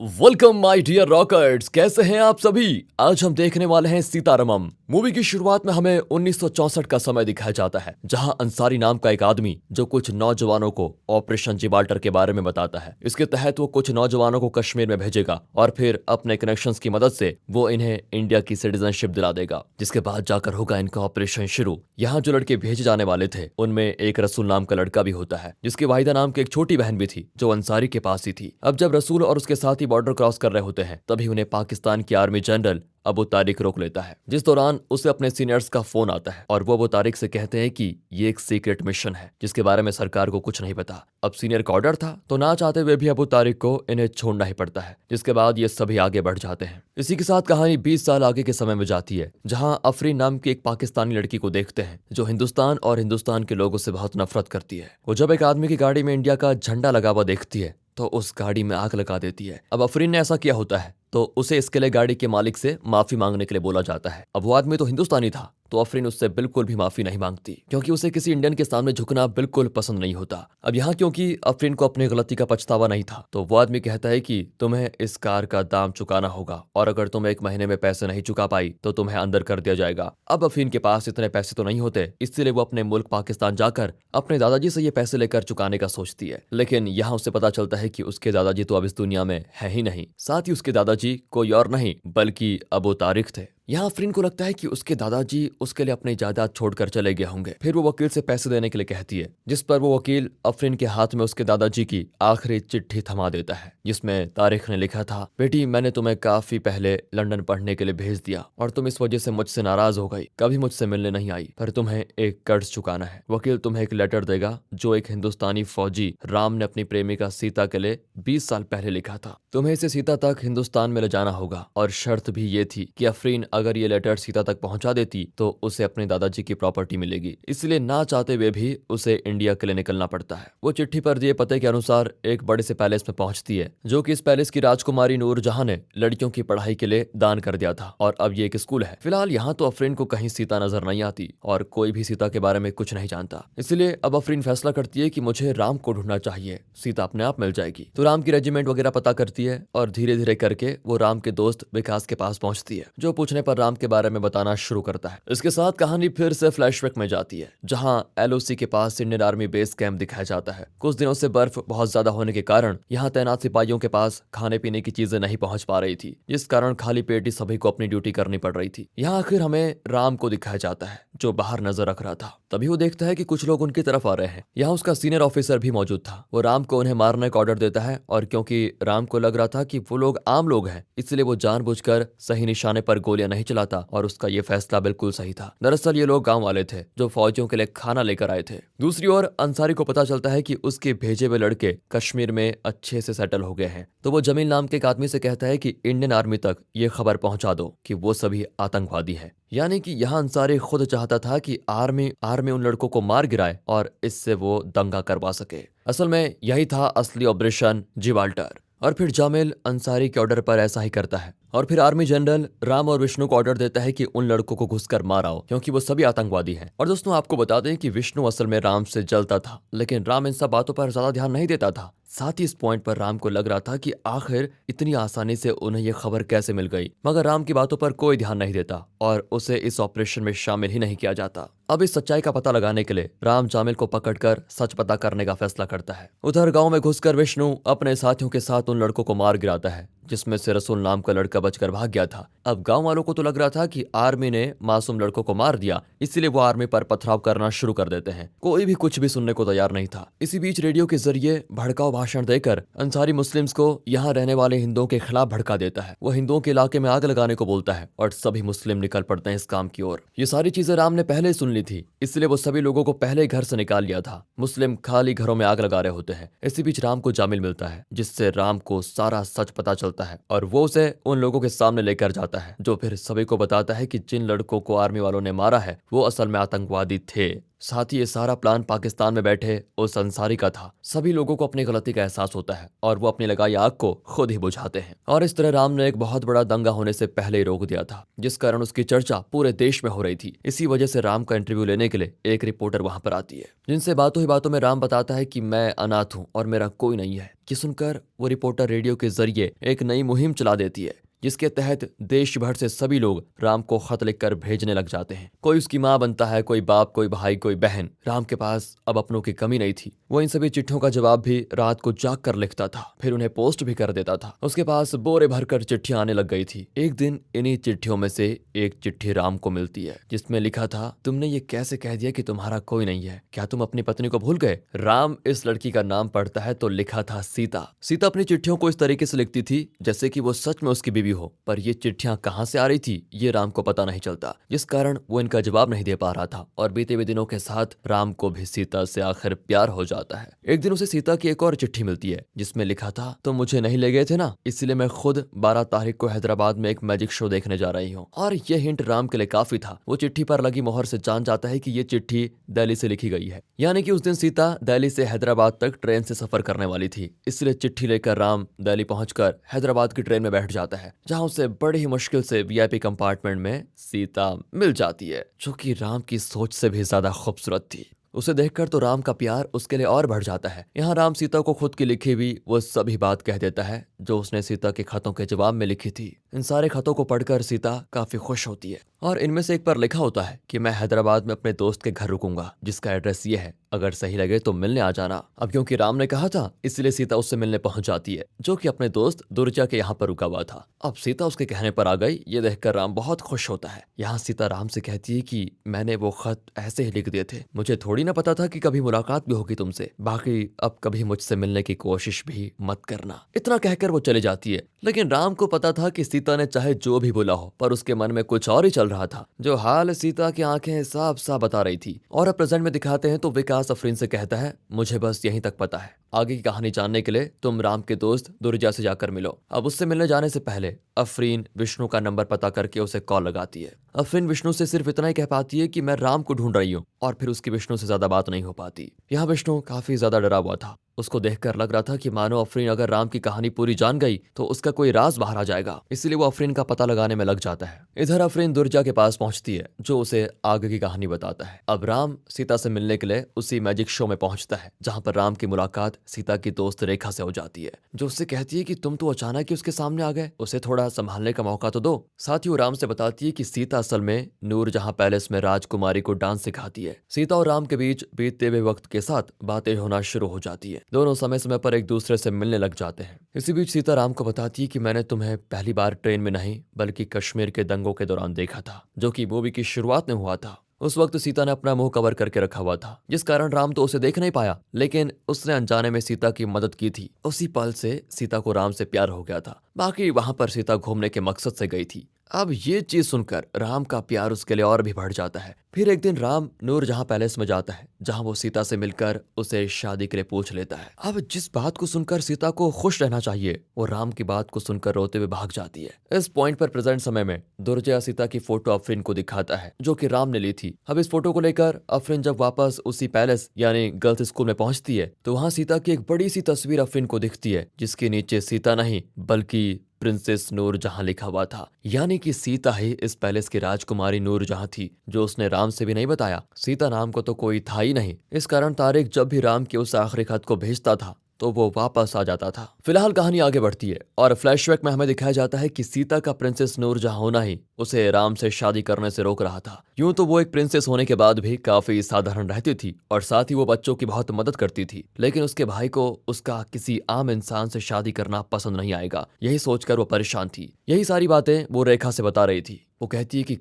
Welcome my dear रॉकर्ट्स, कैसे हैं आप सभी। आज हम देखने वाले हैं सीतारमम। मूवी की शुरुआत में हमें 1964 का समय दिखाया जाता है, जहां अंसारी नाम का एक आदमी जो कुछ नौजवानों को ऑपरेशन जिब्राल्टर के बारे में बताता है। इसके तहत वो कुछ नौजवानों को कश्मीर में भेजेगा और फिर अपने कनेक्शंस की मदद से वो इन्हें इंडिया की सिटीजनशिप दिला देगा, जिसके बाद जाकर होगा इनका ऑपरेशन शुरू। यहाँ जो लड़के भेजे जाने वाले थे उनमें एक रसूल नाम का लड़का भी होता है, जिसकी वाहिदा नाम की एक छोटी बहन भी थी जो अंसारी के पास ही थी। अब जब रसूल और उसके साथी बॉर्डर क्रॉस कर रहे होते हैं, तभी उन्हें पाकिस्तान की आर्मी जनरल अबू तारिक रोक लेता है, जिस दौरान उसे अपने सीनियर्स का फोन आता है और वो अबू तारिक से कहते हैं कि ये एक सीक्रेट मिशन है जिसके बारे में सरकार को कुछ नहीं पता। अब सीनियर का ऑर्डर था तो ना चाहते हुए भी अबू तारिक को इन्हें छोड़ना ही पड़ता है, जिसके बाद ये सभी आगे बढ़ जाते हैं। इसी के साथ कहानी 20 साल आगे के समय में जाती है, जहां अफरीन नाम की एक पाकिस्तानी लड़की को देखते हैं जो हिंदुस्तान और हिंदुस्तान के लोगों से बहुत नफरत करती है। वो जब एक आदमी की गाड़ी में इंडिया का झंडा लगा हुआ देखती है तो उस गाड़ी में आग लगा देती है। अब अफरीन ने ऐसा किया होता है तो उसे इसके लिए गाड़ी के मालिक से माफी मांगने के लिए बोला जाता है। अब वो आदमी तो हिंदुस्तानी था तो अफरीन उससे बिल्कुल भी माफी नहीं मांगती, क्योंकि उसे किसी इंडियन के सामने झुकना बिल्कुल पसंद नहीं होता। अब यहाँ क्योंकि अफरीन को अपनी गलती का पछतावा नहीं था, तो वो आदमी कहता है कि तुम्हें इस कार का दाम चुकाना होगा और अगर तुम 1 महीने में पैसे नहीं चुका पाई तो तुम्हें अंदर कर दिया जाएगा। अब अफरीन के पास इतने पैसे तो नहीं होते, इसलिए वो अपने मुल्क पाकिस्तान जाकर अपने दादाजी से ये पैसे लेकर चुकाने का सोचती है। लेकिन यहाँ उसे पता चलता है कि उसके दादाजी तो अब इस दुनिया में है ही नहीं। साथ ही उसके दादाजी कोई और नहीं बल्कि अबू तारिक थे। यहाँ अफरीन को लगता है कि उसके दादाजी उसके लिए अपनी जायदाद छोड़कर चले गए होंगे। फिर वो वकील से पैसे देने के लिए कहती है, जिस पर वो वकील अफरीन के हाथ में उसके दादाजी की आखिरी चिट्ठी थमा देता है, जिसमें तारिक ने लिखा था, बेटी मैंने तुम्हें काफी पहले लंदन पढ़ने के लिए भेज दिया और तुम इस वजह से मुझसे नाराज हो गई, कभी मुझसे मिलने नहीं आई, पर तुम्हें एक कर्ज चुकाना है। वकील तुम्हें एक लेटर देगा जो एक हिंदुस्तानी फौजी राम ने अपनी प्रेमिका सीता के लिए 20 साल पहले लिखा था। तुम्हें इसे सीता तक हिंदुस्तान में ले जाना होगा और शर्त भी ये थी कि अफरीन अगर ये लेटर सीता तक पहुंचा देती तो उसे अपने दादाजी की प्रॉपर्टी मिलेगी, इसलिए ना चाहते हुए भी उसे इंडिया के लिए निकलना पड़ता है। वो चिट्ठी पर दिए पते के अनुसार एक बड़े से पैलेस में पहुंचती है, जो कि इस पैलेस की राजकुमारी नूर जहां ने लड़कियों की पढ़ाई के लिए दान कर दिया था और अब ये एक स्कूल है। फिलहाल यहाँ तो अफरीन को कहीं सीता नजर नहीं आती और कोई भी सीता के बारे में कुछ नहीं जानता, इसलिए अब अफरीन फैसला करती है कि मुझे राम को ढूंढना चाहिए, सीता अपने आप मिल जाएगी। तो राम की रेजिमेंट वगैरह पता करती है और धीरे धीरे करके वो राम के दोस्त विकास के पास पहुंचती है, जो पूछने पर राम के बारे में बताना शुरू करता है। इसके साथ कहानी फिर से फ्लैशबैक में जाती है, जहां एलओसी के पास इंडियन आर्मी बेस कैंप दिखाया जाता है। कुछ दिनों से बर्फ बहुत ज्यादा होने के कारण यहाँ तैनात सिपाहियों के पास खाने पीने की चीजें नहीं पहुंच पा रही थी, जिस कारण खाली पेट ही सभी को अपनी ड्यूटी करनी पड़ रही थी। यहाँ आखिर हमें राम को दिखाया जाता है जो बाहर नजर रख रहा था। तभी वो देखता है कि कुछ लोग उनकी तरफ आ रहे हैं। यहाँ उसका सीनियर ऑफिसर भी मौजूद था। वो राम को उन्हें मारने का ऑर्डर देता है और क्योंकि राम को लग रहा था कि वो लोग आम लोग हैं, इसलिए वो जानबूझकर सही निशाने पर गोलियां नहीं चलाता और उसका ये फैसला बिल्कुल सही था। दरअसल ये लोग गांव वाले थे जो फौजियों के लिए खाना लेकर आए थे। दूसरी ओर अंसारी को पता चलता है कि उसके भेजे हुए लड़के कश्मीर में अच्छे से सेटल हो गए हैं, तो वो जमील नाम के एक आदमी से कहता है कि इंडियन आर्मी तक ये खबर पहुंचा दो कि वो सभी आतंकवादी हैं। यानी कि यहाँ अंसारी खुद चाहता था कि आर्मी उन लड़कों को मार गिराए और इससे वो दंगा करवा सके। असल में यही था असली ऑपरेशन जिब्राल्टर। और फिर जामिल अंसारी के ऑर्डर पर ऐसा ही करता है और फिर आर्मी जनरल राम और विष्णु को ऑर्डर देता है कि उन लड़कों को घुसकर माराओ, क्योंकि वो सभी आतंकवादी हैं। और दोस्तों आपको बता दें कि विष्णु असल में राम से जलता था, लेकिन राम इन सब बातों पर ज्यादा ध्यान नहीं देता था। साथ ही इस पॉइंट पर राम को लग रहा था कि आखिर इतनी आसानी से उन्हें यह खबर कैसे मिल गई, मगर राम की बातों पर कोई ध्यान नहीं देता और उसे इस ऑपरेशन में शामिल ही नहीं किया जाता। अब इस सच्चाई का पता लगाने के लिए राम जामिल को पकड़कर सच पता करने का फैसला करता है। उधर गांव में घुसकर विष्णु अपने साथियों के साथ उन लड़कों को मार गिराता है, जिसमें से रसूल नाम का लड़का बचकर भाग गया था। अब गांव वालों को तो लग रहा था कि आर्मी ने मासूम लड़कों को मार दिया, इसलिए वो आर्मी पर पथराव करना शुरू कर देते हैं। कोई भी कुछ भी सुनने को तैयार नहीं था। इसी बीच रेडियो के जरिए भड़काऊ भाषण देकर अंसारी मुस्लिम्स को यहाँ रहने वाले हिंदुओं के खिलाफ भड़का देता है। वो हिंदुओं के इलाके में आग लगाने को बोलता है और सभी मुस्लिम निकल पड़ते हैं इस काम की ओर। ये सारी चीजें राम ने पहले सुन ली थी, इसलिए वो सभी लोगों को पहले घर से निकाल लिया था। मुस्लिम खाली घरों में आग लगा रहे होते हैं। इसी बीच राम को जामिल मिलता है, जिससे राम को सारा सच पता चलता है और वो उसे उन लोगों के सामने लेकर जाता है, जो फिर सभी को बताता है कि जिन लड़कों को आर्मी वालों ने मारा है वो असल में आतंकवादी थे। साथ ही ये सारा प्लान पाकिस्तान में बैठे उस अंसारी का था। सभी लोगों को अपनी गलती का एहसास होता है और वो अपनी लगाई आग को खुद ही बुझाते हैं। और इस तरह राम ने एक बहुत बड़ा दंगा होने से पहले ही रोक दिया था, जिस कारण उसकी चर्चा पूरे देश में हो रही थी। इसी वजह से राम का इंटरव्यू लेने के लिए एक रिपोर्टर वहां पर आती है, जिनसे बातों ही बातों में राम बताता है कि मैं अनाथ हूं और मेरा कोई नहीं है। ये सुनकर वो रिपोर्टर रेडियो के जरिए एक नई मुहिम चला देती है, जिसके तहत देश भर से सभी लोग राम को खत लिखकर भेजने लग जाते हैं। कोई उसकी माँ बनता है, कोई बाप, कोई भाई, कोई बहन। राम के पास अब अपनों की कमी नहीं थी। वो इन सभी चिट्ठियों का जवाब भी रात को जाग कर लिखता था, फिर उन्हें पोस्ट भी कर देता था। उसके पास बोरे भरकर चिट्ठियां आने लग गई थी। एक दिन इन्हीं चिट्ठियों में से एक चिट्ठी राम को मिलती है, जिसमें लिखा था, तुमने ये कैसे कह दिया कि तुम्हारा कोई नहीं है? क्या तुम अपनी पत्नी को भूल गए? राम इस लड़की का नाम पढ़ता है तो लिखा था सीता। सीता अपनी चिट्ठियों को इस तरीके से लिखती थी जैसे कि वो सच में उसकी बीवी हो, पर ये चिट्ठियां कहां से आ रही थी ये राम को पता नहीं चलता, जिस कारण वो इनका जवाब नहीं दे पा रहा था। और बीते हुए दिनों के साथ राम को भी सीता से आखिर प्यार हो जाता है। एक दिन उसे सीता की एक और चिट्ठी मिलती है, जिसमें लिखा था, तुम मुझे नहीं ले गए थे ना, इसलिए मैं खुद 12 तारीख को हैदराबाद में एक मैजिक शो देखने जा रही हूँ। और ये हिंट राम के लिए काफी था। वो चिट्ठी पर लगी मोहर से जान जाता है कि ये चिट्ठी दिल्ली से लिखी गई है, यानी कि उस दिन सीता दिल्ली से हैदराबाद तक ट्रेन से सफर करने वाली थी। इसलिए चिट्ठी लेकर राम दिल्ली पहुंचकर हैदराबाद की ट्रेन में बैठ जाता है, जहां उसे बड़ी ही मुश्किल से वीआईपी कंपार्टमेंट में सीता मिल जाती है, जो कि राम की सोच से भी ज्यादा खूबसूरत थी। उसे देखकर तो राम का प्यार उसके लिए और बढ़ जाता है। यहाँ राम सीता को खुद की लिखी हुई वो सभी बात कह देता है जो उसने सीता के खतों के जवाब में लिखी थी। इन सारे खतों को पढ़कर सीता काफी खुश होती है और इनमें से एक पर लिखा होता है कि मैं हैदराबाद में अपने दोस्त के घर रुकूंगा, जिसका एड्रेस ये है, अगर सही लगे तो मिलने आ जाना। अब क्योंकि राम ने कहा था, इसलिए सीता उससे मिलने पहुंच जाती है, जो कि अपने दोस्त दुर्जा के यहाँ पर रुका हुआ था। अब सीता उसके कहने पर आ गई। ये देखकर राम बहुत खुश होता है। यहाँ सीता राम से कहती है कि मैंने वो खत ऐसे ही लिख दिए थे, मुझे थोड़ी ना पता था कि कभी मुलाकात भी होगी तुमसे, बाकी अब कभी मुझसे मिलने की कोशिश भी मत करना। इतना कहकर वो चली जाती है। लेकिन राम को पता था कि सीता ने चाहे जो भी बोला हो, पर उसके मन में कुछ और ही चल रहा था, जो हाल सीता की आंखें साफ साफ बता रही थी। और अब प्रेजेंट में दिखाते हैं तो विकास अफरीन से कहता है, मुझे बस यहीं तक पता है, आगे की कहानी जानने के लिए तुम राम के दोस्त दुर्जा से जाकर मिलो। अब उससे मिलने जाने से पहले अफरीन विष्णु का नंबर पता करके उसे कॉल लगाती है। अफरीन विष्णु से सिर्फ इतना ही कह पाती है कि मैं राम को ढूंढ रही हूँ, और फिर उसकी विष्णु से ज्यादा बात नहीं हो पाती। यहाँ विष्णु काफी ज्यादा डरा हुआ था। उसको देखकर लग रहा था कि मानो अफरीन अगर राम की कहानी पूरी जान गई तो उसका कोई राज बाहर आ जाएगा, इसलिए वो अफरीन का पता लगाने में लग जाता है। इधर अफरीन दुर्जा के पास पहुंचती है, जो उसे आगे की कहानी बताता है। अब राम सीता से मिलने के लिए उसी मैजिक शो में पहुंचता है, जहां पर राम की मुलाकात सीता की दोस्त रेखा से हो जाती है, जो उससे कहती है कि तुम तो अचानक ही उसके सामने आ गए, उसे थोड़ा संभालने का मौका तो दो। साथ ही वो राम से बताती है कि सीता असल में नूरजहां पैलेस में राजकुमारी को डांस सिखाती है। सीता और राम के बीच बीतते हुए वक्त के साथ बातें होना शुरू हो जाती है। दोनों समय समय पर एक दूसरे से मिलने लग जाते हैं। इसी बीच सीता राम को बताती है कि मैंने तुम्हें पहली बार ट्रेन में नहीं बल्कि कश्मीर के दंगों के दौरान देखा था, जो कि मूवी की शुरुआत में हुआ था। उस वक्त सीता ने अपना मुंह कवर करके रखा हुआ था, जिस कारण राम तो उसे देख नहीं पाया, लेकिन उसने अनजाने में सीता की मदद की थी। उसी पल से सीता को राम से प्यार हो गया था। बाकी वहां पर सीता घूमने के मकसद से गई थी। अब ये चीज सुनकर राम का प्यार उसके लिए और भी बढ़ जाता है। फिर एक दिन राम नूरजहां पैलेस में जाता है, जहां वो सीता से मिलकर उसे शादी के लिए पूछ लेता है। अब जिस बात को सुनकर सीता को खुश रहना चाहिए, वो राम की बात को सुनकर रोते हुए भाग जाती है। इस पॉइंट पर प्रेजेंट समय में दुर्जय सीता की फोटो अफरीन को दिखाता है, जो कि राम ने ली थी। अब इस फोटो को लेकर अफरीन जब वापस उसी पैलेस यानी गर्ल्स स्कूल में पहुंचती है, तो वहां सीता की एक बड़ी सी तस्वीर अफरीन को दिखती है, जिसके नीचे सीता नहीं बल्कि प्रिंसेस नूरजहां लिखा हुआ था। यानी कि सीता ही इस पैलेस की राजकुमारी नूरजहां थी, जो उसने राम से भी नहीं बताया। सीता नाम को तो कोई था ही नहीं। इस कारण तारिक जब भी राम के उस आखिरी खत को भेजता था तो वो वापस आ जाता था। फिलहाल कहानी आगे बढ़ती है और फ्लैशबैक में हमें दिखाया जाता है कि सीता का प्रिंसेस नूरजहां होना ही उसे राम से शादी करने से रोक रहा था। यूं तो वो एक प्रिंसेस होने के बाद भी काफी साधारण रहती थी और साथ ही वो बच्चों की बहुत मदद करती थी, लेकिन उसके भाई को उसका किसी आम इंसान से शादी करना पसंद नहीं आएगा, यही सोचकर वो परेशान थी। यही सारी बातें वो रेखा से बता रही थी। वो कहती है कि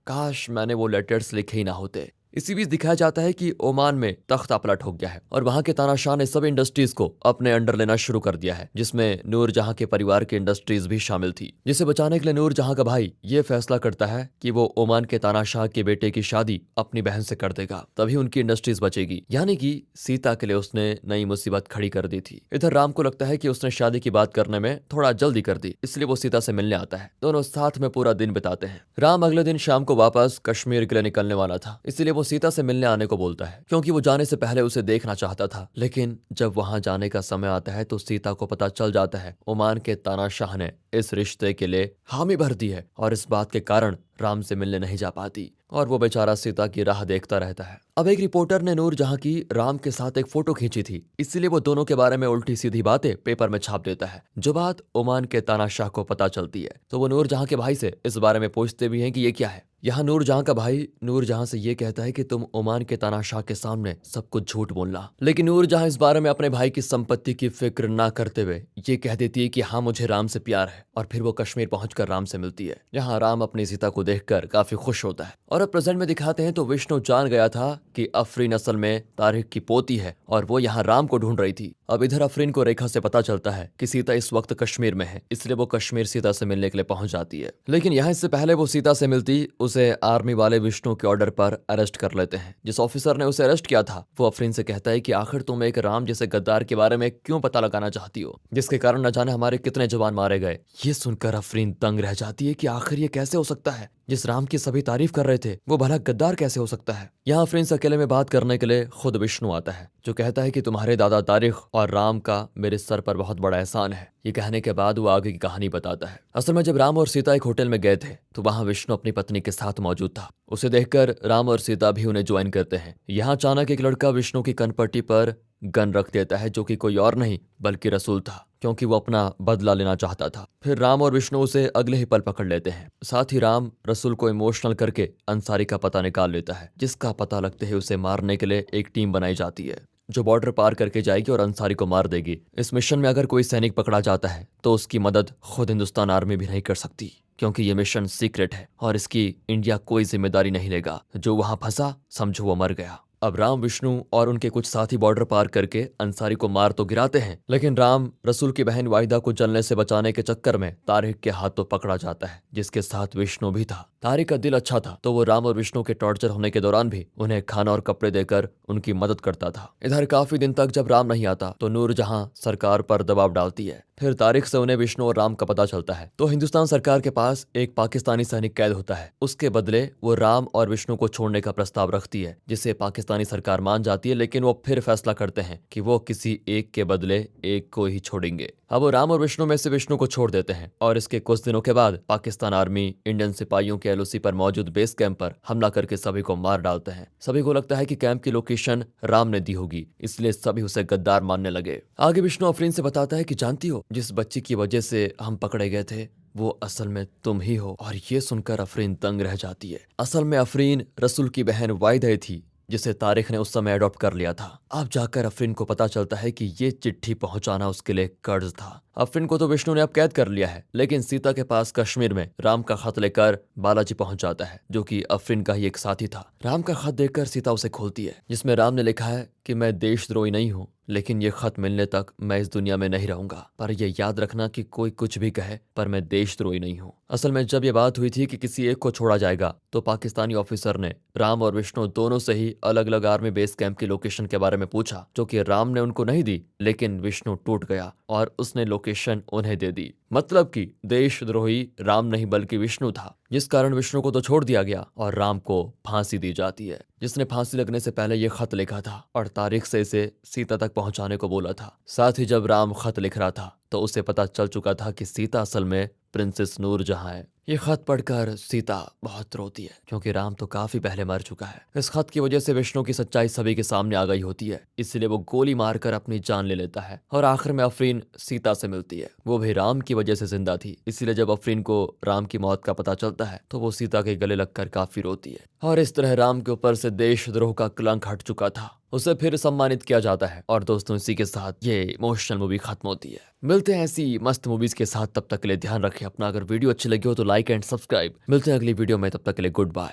काश मैंने वो लेटर्स लिखे ही ना होते। इसी बीच दिखाया जाता है कि ओमान में तख्ता पलट हो गया है और वहां के तानाशाह ने सब इंडस्ट्रीज को अपने अंडर लेना शुरू कर दिया है, जिसमें नूरजहां के परिवार की इंडस्ट्रीज भी शामिल थी। जिसे बचाने के लिए नूरजहां का भाई ये फैसला करता है कि वो ओमान के तानाशाह के बेटे की शादी अपनी बहन से कर देगा, तभी उनकी इंडस्ट्रीज बचेगी। यानी कि सीता के लिए उसने नई मुसीबत खड़ी कर दी थी। इधर राम को लगता है कि उसने शादी की बात करने में थोड़ा जल्दी कर दी, इसलिए वो सीता से मिलने आता है। दोनों साथ में पूरा दिन बिताते हैं। राम अगले दिन शाम को वापस कश्मीर के लिए निकलने वाला था, इसलिए वो वो सीता से मिलने आने को बोलता है, क्योंकि वो जाने से पहले उसे देखना चाहता था। लेकिन जब वहां जाने का समय आता है तो सीता को पता चल जाता है ओमान के तानाशाह ने इस रिश्ते के लिए हामी भर दी है और इस बात के कारण राम से मिलने नहीं जा पाती और वो बेचारा सीता की राह देखता रहता है। अब एक रिपोर्टर ने नूरजहां की राम के साथ एक फोटो खींची थी, इसीलिए वो दोनों के बारे में उल्टी सीधी बातें पेपर में छाप देता है। जो बात ओमान के तानाशाह को पता चलती है तो वो नूरजहां के भाई से इस बारे में पूछते भी हैं कि ये क्या है। यहाँ नूरजहां का भाई नूरजहां से ये कहता है कि तुम ओमान के तानाशाह के सामने सब कुछ झूठ बोलना, लेकिन नूरजहां इस बारे में अपने भाई की संपत्ति की फिक्र ना करते हुए ये कह देती है कि हाँ मुझे राम से प्यार है, और फिर वो कश्मीर पहुंचकर राम से मिलती है। यहाँ राम अपनी सीता को देखकर काफी खुश होता है। और अब प्रेजेंट में दिखाते हैं तो विष्णु जान गया था कि अफरीन असल में तारिक की पोती है और वो यहाँ राम को ढूंढ रही थी। अब इधर अफरीन को रेखा से पता चलता है कि सीता इस वक्त कश्मीर में है, इसलिए वो कश्मीर सीता से मिलने के लिए पहुंच जाती है। लेकिन यहाँ इससे पहले वो सीता से मिलती उसे आर्मी वाले विष्णु के ऑर्डर पर अरेस्ट कर लेते हैं। जिस ऑफिसर ने उसे अरेस्ट किया था वो अफरीन से कहता है कि आखिर तुम एक राम जैसे गद्दार के बारे में क्यों पता लगाना चाहती हो, जिसके कारण न जाने हमारे कितने जवान मारे गए। ये सुनकर अफरीन दंग रह जाती है कि आखिर ये कैसे हो सकता है, जिस राम की सभी तारीफ कर रहे थे वो भला गद्दार कैसे हो सकता है। यहाँ अफरीन से अकेले में बात करने के लिए खुद विष्णु आता है, जो कहता है कि तुम्हारे दादा तारिक और राम का मेरे सर पर बहुत बड़ा एहसान है। ये कहने के बाद वो आगे की कहानी बताता है। असल में जब राम और सीता एक होटल में गए थे तो वहाँ विष्णु अपनी पत्नी के साथ मौजूद था। उसे देखकर राम और सीता भी उन्हें ज्वाइन करते हैं। यहाँ अचानक एक लड़का विष्णु की कनपट्टी पर गन रख देता है, जो कि कोई और नहीं बल्कि रसूल था, क्योंकि वो अपना बदला लेना चाहता था। फिर राम और विष्णु उसे अगले ही पल पकड़ लेते हैं। साथ ही राम रसूल को इमोशनल करके अंसारी का पता निकाल लेता है, जिसका पता लगते ही उसे मारने के लिए एक टीम बनाई जाती है जो बॉर्डर पार करके जाएगी और अंसारी को मार देगी। इस मिशन में अगर कोई सैनिक पकड़ा जाता है तो उसकी मदद खुद हिंदुस्तान आर्मी भी नहीं कर सकती, क्योंकि ये मिशन सीक्रेट है और इसकी इंडिया कोई जिम्मेदारी नहीं लेगा। जो वहां फंसा समझो वो मर गया। अब राम विष्णु और उनके कुछ साथी बॉर्डर पार करके अंसारी को मार तो गिराते हैं, लेकिन राम रसूल की बहन वाहिदा को जलने से बचाने के चक्कर में तारिक के हाथों पकड़ा जाता है, जिसके साथ विष्णु भी था। तारिक का दिल अच्छा था तो वो राम और विष्णु के टॉर्चर होने के दौरान भी उन्हें खाना और कपड़े देकर उनकी मदद करता था। इधर काफी दिन तक जब राम नहीं आता तो नूरजहां सरकार पर दबाव डालती है। फिर तारिक से उन्हें विष्णु और राम का पता चलता है तो हिंदुस्तान सरकार के पास एक पाकिस्तानी सैनिक कैद होता है। उसके बदले वो राम और विष्णु को छोड़ने का प्रस्ताव रखती है, जिसे पाकिस्तानी सरकार मान जाती है, लेकिन वो फिर फैसला करते हैं कि वो किसी एक के बदले एक को ही छोड़ेंगे। अब वो राम और विष्णु में से विष्णु को छोड़ देते हैं और इसके कुछ दिनों के बाद पाकिस्तान आर्मी इंडियन सिपाहियों के एलओसी पर मौजूद बेस कैंप पर हमला करके सभी को मार डालते हैं। सभी को लगता है कि कैंप की लोकेशन राम ने दी होगी, इसलिए सभी उसे गद्दार मानने लगे। आगे विष्णु अफरीन से बताता है कि जानती हो, जिस बच्ची की वजह से हम पकड़े गए थे वो असल में तुम ही हो। और ये सुनकर अफरीन तंग रह जाती है। असल में अफरीन रसूल की बहन वाहिदा थी, जिसे तारिक ने उस समय अडॉप्ट कर लिया था। अब जाकर अफरीन को पता चलता है कि ये चिट्ठी पहुंचाना उसके लिए कर्ज था। अफरीन को तो विष्णु ने अब कैद कर लिया है, लेकिन सीता के पास कश्मीर में राम का खत लेकर बालाजी पहुंच जाता है, जो कि अफरीन का ही एक साथी था। राम का खत देखकर सीता उसे खोलती है, जिसमें राम ने लिखा है कि मैं देशद्रोही नहीं हूँ, लेकिन ये खत मिलने तक मैं इस दुनिया में नहीं रहूंगा, पर ये याद रखना कि कोई कुछ भी कहे पर मैं देशद्रोही नहीं हूँ। असल में जब ये बात हुई थी कि किसी एक को छोड़ा जाएगा तो पाकिस्तानी ऑफिसर ने राम और विष्णु दोनों से ही अलग अलग आर्मी बेस कैंप की लोकेशन के बारे में पूछा, जो कि राम ने उनको नहीं दी, लेकिन विष्णु टूट गया और उसने लोकेशन उन्हें दे दी। मतलब कि देशद्रोही राम नहीं बल्कि विष्णु था, जिस कारण विष्णु को तो छोड़ दिया गया और राम को फांसी दी जाती है, जिसने फांसी लगने से पहले ये खत लिखा था और तारिक से इसे सीता तक पहुंचाने को बोला था। साथ ही जब राम खत लिख रहा था तो उसे पता चल चुका था कि सीता असल में प्रिंसेस नूरजहां है। ये खत पढ़कर सीता बहुत रोती है, क्योंकि राम तो काफी पहले मर चुका है। इस खत की वजह से विष्णु की सच्चाई सभी के सामने आ गई होती है, इसलिए वो गोली मारकर अपनी जान ले लेता है। और आखिर में अफरीन सीता से मिलती है। वो भी राम की वजह से जिंदा थी, इसलिए जब अफरीन को राम की मौत का पता चलता है तो वो सीता के गले लगकर काफी रोती है। और इस तरह राम के ऊपर से देशद्रोह का कलंक हट चुका था, उसे फिर सम्मानित किया जाता है। और दोस्तों, इसी के साथ ये इमोशनल मूवी खत्म होती है। मिलते हैं ऐसी मस्त मूवीज के साथ, तब तक के लिए ध्यान रखें अपना। अगर वीडियो अच्छी लगी हो तो लाइक एंड सब्सक्राइब। मिलते हैं अगली वीडियो में, तब तक के लिए गुड बाय।